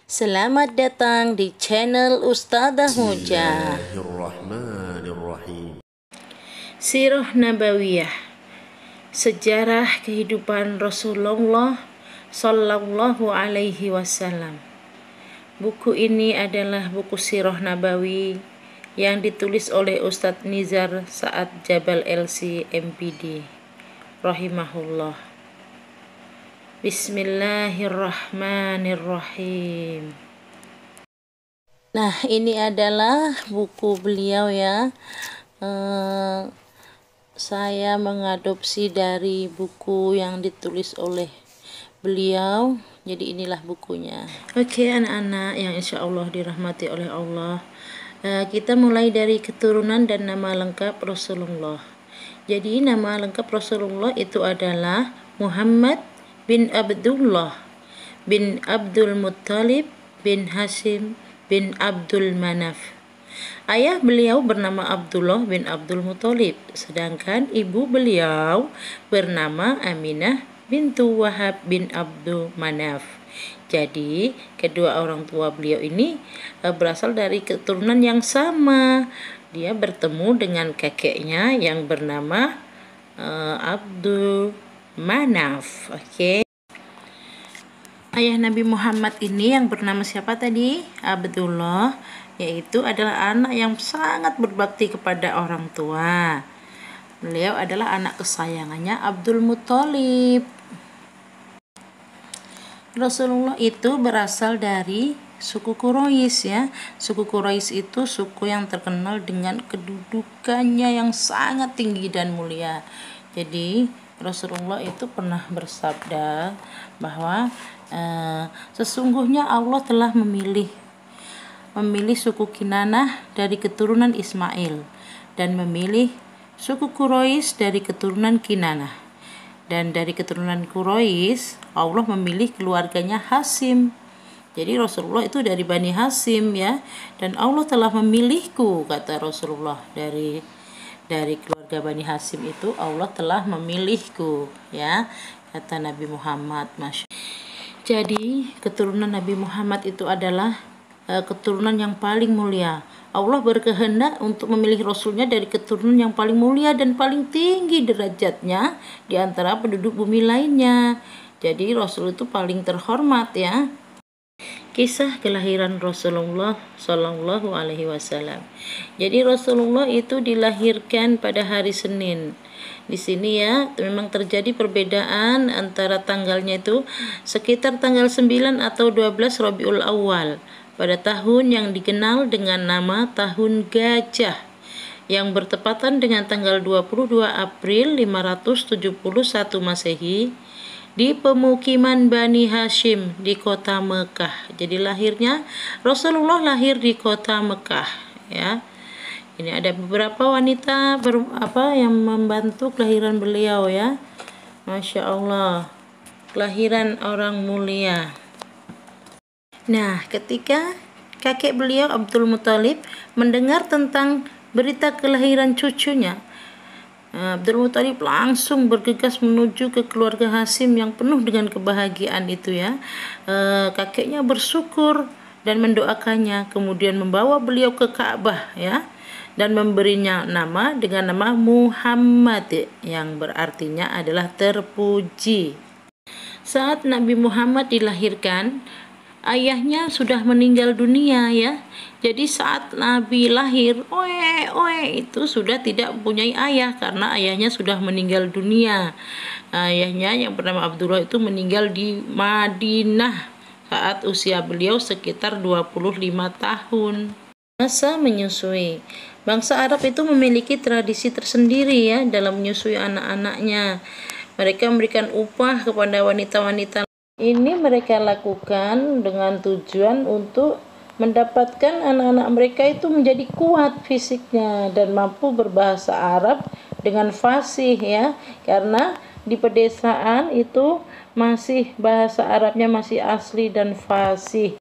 Selamat datang di channel Ustadzah Muja. Bismillahirrahmanirrahim. Sirah Nabawiyah, sejarah kehidupan Rasulullah Sallallahu Alaihi Wasallam. Buku ini adalah buku Sirah Nabawi yang ditulis oleh Ustadz Nizar Saad Jabal LC MPD rahimahullah. Bismillahirrahmanirrahim. Nah, ini adalah buku beliau ya. Saya mengadopsi dari buku yang ditulis oleh beliau. Jadi inilah bukunya. Oke, anak-anak yang insya Allah dirahmati oleh Allah. Kita mulai dari keturunan dan nama lengkap Rasulullah. Jadi nama lengkap Rasulullah itu adalah Muhammad bin Abdullah bin Abdul Muttalib bin Hashim bin Abdul Manaf. Ayah beliau bernama Abdullah bin Abdul Muttalib, sedangkan ibu beliau bernama Aminah bintu Wahab bin Abdul Manaf. Jadi kedua orang tua beliau ini berasal dari keturunan yang sama. Dia bertemu dengan kakeknya yang bernama Abdul Manaf. Oke. Ayah Nabi Muhammad ini yang bernama siapa tadi? Abdullah, yaitu adalah anak yang sangat berbakti kepada orang tua. Beliau adalah anak kesayangannya Abdul Muttalib. Rasulullah itu berasal dari suku Quraisy ya. Suku Quraisy itu suku yang terkenal dengan kedudukannya yang sangat tinggi dan mulia. Jadi Rasulullah itu pernah bersabda bahwa sesungguhnya Allah telah memilih suku Kinanah dari keturunan Ismail dan memilih suku Quraisy dari keturunan Kinanah, dan dari keturunan Quraisy Allah memilih keluarganya Hashim. Jadi Rasulullah itu dari Bani Hashim ya, dan Allah telah memilihku, kata Rasulullah, dari keluarga Bani Hashim itu Allah telah memilihku ya, kata Nabi Muhammad. Jadi keturunan Nabi Muhammad itu adalah keturunan yang paling mulia. Allah berkehendak untuk memilih Rasulnya dari keturunan yang paling mulia dan paling tinggi derajatnya di antara penduduk bumi lainnya. Jadi Rasul itu paling terhormat ya. Kisah kelahiran Rasulullah Sallallahu Alaihi Wasallam. Jadi Rasulullah itu dilahirkan pada hari Senin. Di sini ya memang terjadi perbedaan antara tanggalnya itu sekitar tanggal 9 atau 12 Rabiul Awal pada tahun yang dikenal dengan nama Tahun Gajah, yang bertepatan dengan tanggal 22 April 571 Masehi di pemukiman Bani Hashim di kota Mekah. Jadi lahirnya Rasulullah lahir di kota Mekah ya. Ini ada beberapa wanita yang membantu kelahiran beliau ya. Masya Allah, kelahiran orang mulia. Nah, ketika kakek beliau Abdul Muttalib mendengar tentang berita kelahiran cucunya, Abdul Muttalib langsung bergegas menuju ke keluarga Hashim yang penuh dengan kebahagiaan itu ya. Kakeknya bersyukur dan mendoakannya, kemudian membawa beliau ke Ka'bah ya, dan memberinya nama dengan nama Muhammad yang berartinya adalah terpuji. Saat Nabi Muhammad dilahirkan, ayahnya sudah meninggal dunia ya. Jadi saat Nabi lahir, itu sudah tidak mempunyai ayah karena ayahnya sudah meninggal dunia. Ayahnya yang bernama Abdullah itu meninggal di Madinah saat usia beliau sekitar 25 tahun. Masa menyusui. Bangsa Arab itu memiliki tradisi tersendiri ya dalam menyusui anak-anaknya. Mereka memberikan upah kepada wanita-wanita. Ini mereka lakukan dengan tujuan untuk mendapatkan anak-anak mereka itu menjadi kuat fisiknya dan mampu berbahasa Arab dengan fasih ya, karena di pedesaan itu masih bahasa Arabnya masih asli dan fasih.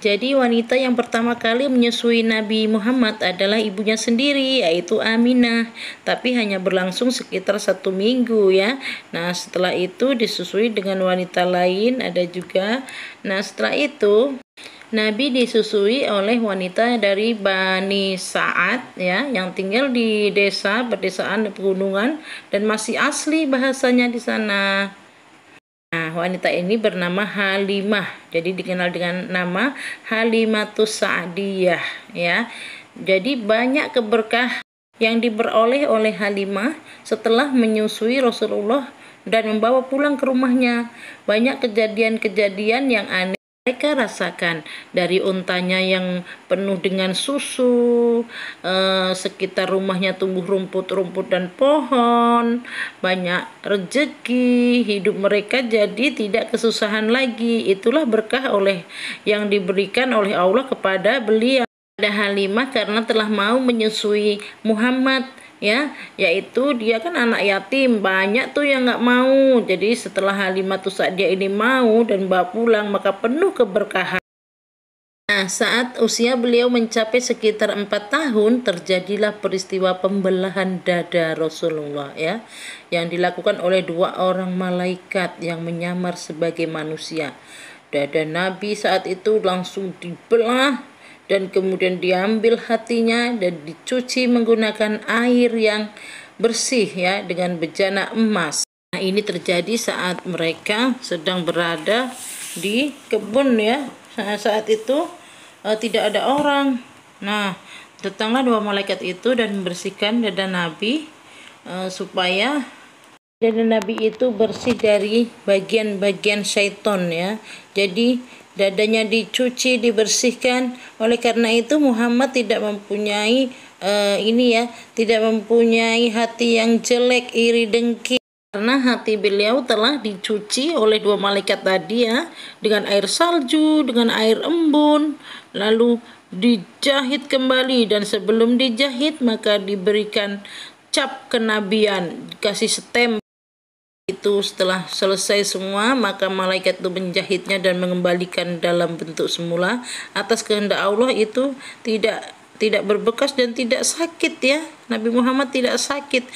Jadi wanita yang pertama kali menyusui Nabi Muhammad adalah ibunya sendiri, yaitu Aminah. Tapi hanya berlangsung sekitar 1 minggu ya. Nah setelah itu disusui dengan wanita lain ada juga. Nah setelah itu Nabi disusui oleh wanita dari Bani Sa'ad ya, yang tinggal di desa pedesaan pegunungan dan masih asli bahasanya di sana. Nah, wanita ini bernama Halimah. Jadi dikenal dengan nama Halimatus Sa'diyah ya. Jadi banyak keberkah yang diperoleh oleh Halimah setelah menyusui Rasulullah dan membawa pulang ke rumahnya. Banyak kejadian-kejadian yang aneh mereka rasakan, dari untanya yang penuh dengan susu, sekitar rumahnya tumbuh rumput-rumput dan pohon, banyak rezeki, hidup mereka jadi tidak kesusahan lagi. Itulah berkah yang diberikan oleh Allah kepada beliau, ada Halimah, karena telah mau menyusui Muhammad ya, yaitu dia kan anak yatim, banyak tuh yang nggak mau. Jadi setelah Halimatus Sa'diyah ini mau dan bawa pulang, maka penuh keberkahan. Nah, saat usia beliau mencapai sekitar 4 tahun, terjadilah peristiwa pembelahan dada Rasulullah ya, yang dilakukan oleh 2 orang malaikat yang menyamar sebagai manusia. Dada Nabi saat itu langsung dibelah dan kemudian diambil hatinya dan dicuci menggunakan air yang bersih ya, dengan bejana emas. Nah, ini terjadi saat mereka sedang berada di kebun ya. Saat itu tidak ada orang. Nah, datanglah 2 malaikat itu dan membersihkan dada Nabi supaya dada Nabi itu bersih dari bagian-bagian syaiton ya. Jadi dadanya dicuci, dibersihkan. Oleh karena itu Muhammad tidak mempunyai tidak mempunyai hati yang jelek, iri, dengki, karena hati beliau telah dicuci oleh 2 malaikat tadi ya, dengan air salju, dengan air embun, lalu dijahit kembali, dan sebelum dijahit maka diberikan cap kenabian, dikasih stem. Itu setelah selesai semua, maka malaikat itu menjahitnya dan mengembalikan dalam bentuk semula atas kehendak Allah. Itu tidak berbekas dan tidak sakit ya. Nabi Muhammad tidak sakit.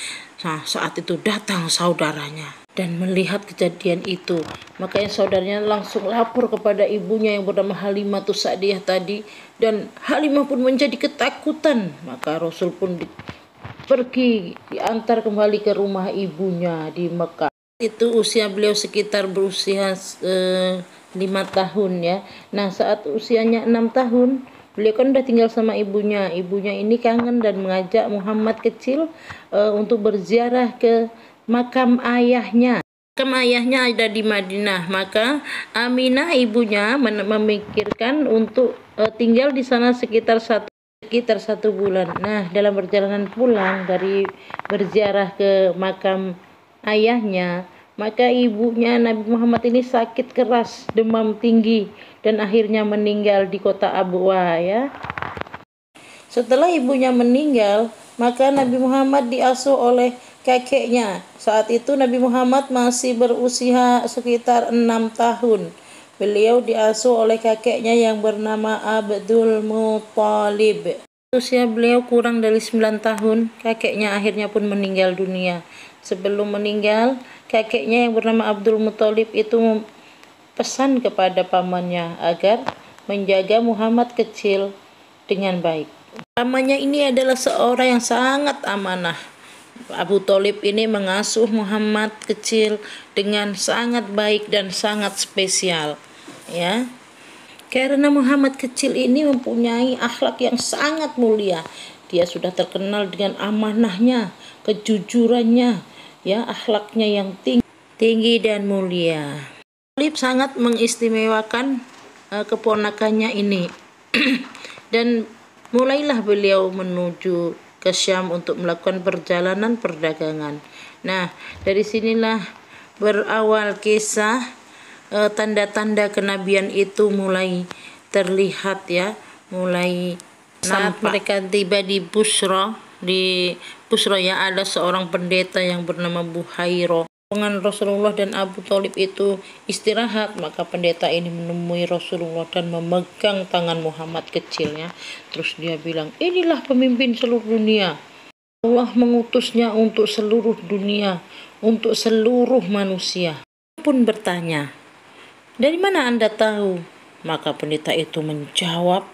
Nah, saat itu datang saudaranya dan melihat kejadian itu, makanya saudaranya langsung lapor kepada ibunya yang bernama Halimatus Sa'diyah tadi, dan Halimah pun menjadi ketakutan. Maka Rasul pun pergi, diantar kembali ke rumah ibunya di Mekah. Itu usia beliau sekitar berusia 5 tahun ya. Nah, saat usianya 6 tahun, beliau kan udah tinggal sama ibunya. Ibunya ini kangen dan mengajak Muhammad kecil untuk berziarah ke makam ayahnya. Makam ayahnya ada di Madinah. Maka Aminah ibunya memikirkan untuk tinggal di sana sekitar 1 bulan. Nah, dalam perjalanan pulang dari berziarah ke makam ayahnya, maka ibunya Nabi Muhammad ini sakit keras, demam tinggi, dan akhirnya meninggal di kota Abwa ya. Setelah ibunya meninggal, maka Nabi Muhammad diasuh oleh kakeknya. Saat itu Nabi Muhammad masih berusia sekitar 6 tahun. Beliau diasuh oleh kakeknya yang bernama Abdul Muthalib. Usia beliau kurang dari 9 tahun, kakeknya akhirnya pun meninggal dunia. Sebelum meninggal, kakeknya yang bernama Abdul Muthalib itu pesan kepada pamannya agar menjaga Muhammad kecil dengan baik. Pamannya ini adalah seorang yang sangat amanah. Abu Thalib ini mengasuh Muhammad kecil dengan sangat baik dan sangat spesial ya. Karena Muhammad kecil ini mempunyai akhlak yang sangat mulia. Dia sudah terkenal dengan amanahnya, kejujurannya, ya, akhlaknya yang tinggi dan mulia. Talib sangat mengistimewakan keponakannya ini. Dan mulailah beliau menuju ke Syam untuk melakukan perjalanan perdagangan. Nah, dari sinilah berawal kisah tanda-tanda kenabian itu mulai terlihat ya, mulai saat mereka tiba di Busra ya, ada seorang pendeta yang bernama Buhairo. Dengan Rasulullah dan Abu Thalib itu istirahat, maka pendeta ini menemui Rasulullah dan memegang tangan Muhammad kecilnya. Terus dia bilang, inilah pemimpin seluruh dunia. Allah mengutusnya untuk seluruh dunia, untuk seluruh manusia. Pun bertanya, dari mana Anda tahu Maka pendeta itu menjawab,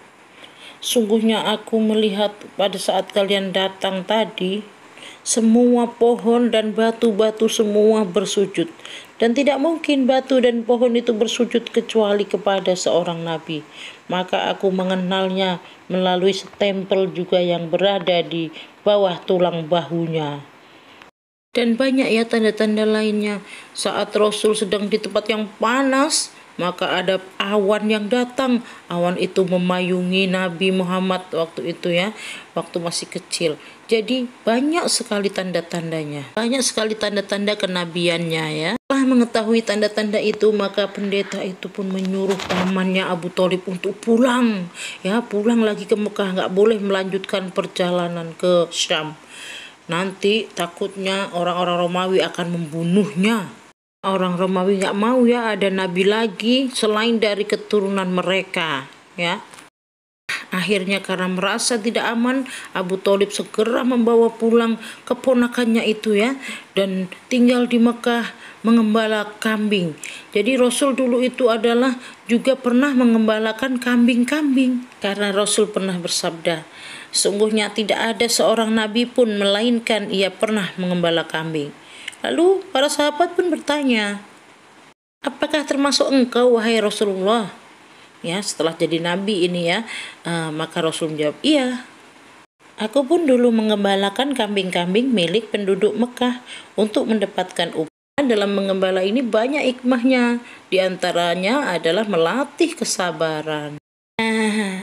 sungguhnya aku melihat pada saat kalian datang tadi, semua pohon dan batu-batu semua bersujud. Dan tidak mungkin batu dan pohon itu bersujud kecuali kepada seorang nabi. Maka aku mengenalnya melalui stempel juga yang berada di bawah tulang bahunya. Dan banyak ya tanda-tanda lainnya. Saat Rasul sedang di tempat yang panas, maka ada awan yang datang. Awan itu memayungi Nabi Muhammad waktu itu ya, waktu masih kecil. Jadi banyak sekali tanda-tandanya, banyak sekali tanda-tanda kenabiannya ya. Setelah mengetahui tanda-tanda itu, maka pendeta itu pun menyuruh pamannya Abu Thalib untuk pulang ya, pulang lagi ke Mekah, nggak boleh melanjutkan perjalanan ke Syam. Nanti takutnya orang-orang Romawi akan membunuhnya. Orang Romawi nggak mau ya ada nabi lagi selain dari keturunan mereka ya. Akhirnya karena merasa tidak aman, Abu Thalib segera membawa pulang keponakannya itu ya, dan tinggal di Mekah mengembala kambing. Jadi Rasul dulu itu adalah juga pernah mengembalakan kambing-kambing, karena Rasul pernah bersabda, sungguhnya tidak ada seorang nabi pun melainkan ia pernah mengembala kambing. Lalu para sahabat pun bertanya, apakah termasuk engkau wahai Rasulullah? Ya, setelah jadi nabi ini ya, maka Rasul menjawab, iya. Aku pun dulu mengembalakan kambing-kambing milik penduduk Mekah untuk mendapatkan upah. Dalam mengembala ini banyak hikmahnya, di antaranya adalah melatih kesabaran.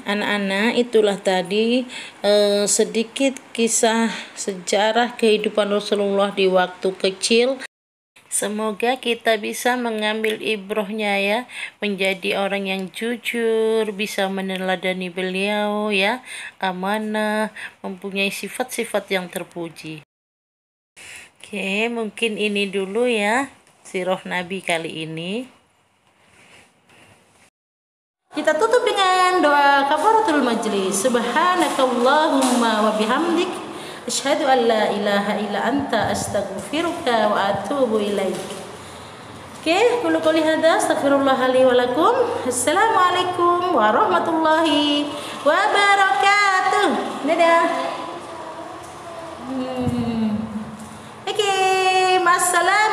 Anak-anak, itulah tadi sedikit kisah sejarah kehidupan Rasulullah di waktu kecil. Semoga kita bisa mengambil ibrohnya ya, menjadi orang yang jujur, bisa meneladani beliau ya, amanah, mempunyai sifat-sifat yang terpuji. Oke, mungkin ini dulu ya sirah Nabi kali ini. Kita tutup dengan doa kafaratul majlis. Subhanakallahumma wa bihamdik, asyhadu an la ilaha illa anta, astaghfiruka wa atubu ilaik. Oke, qulu qouli hadza, astaghfirullah li wa lakum. Assalamualaikum warahmatullahi wabarakatuh. Dadah. Oke, masalah.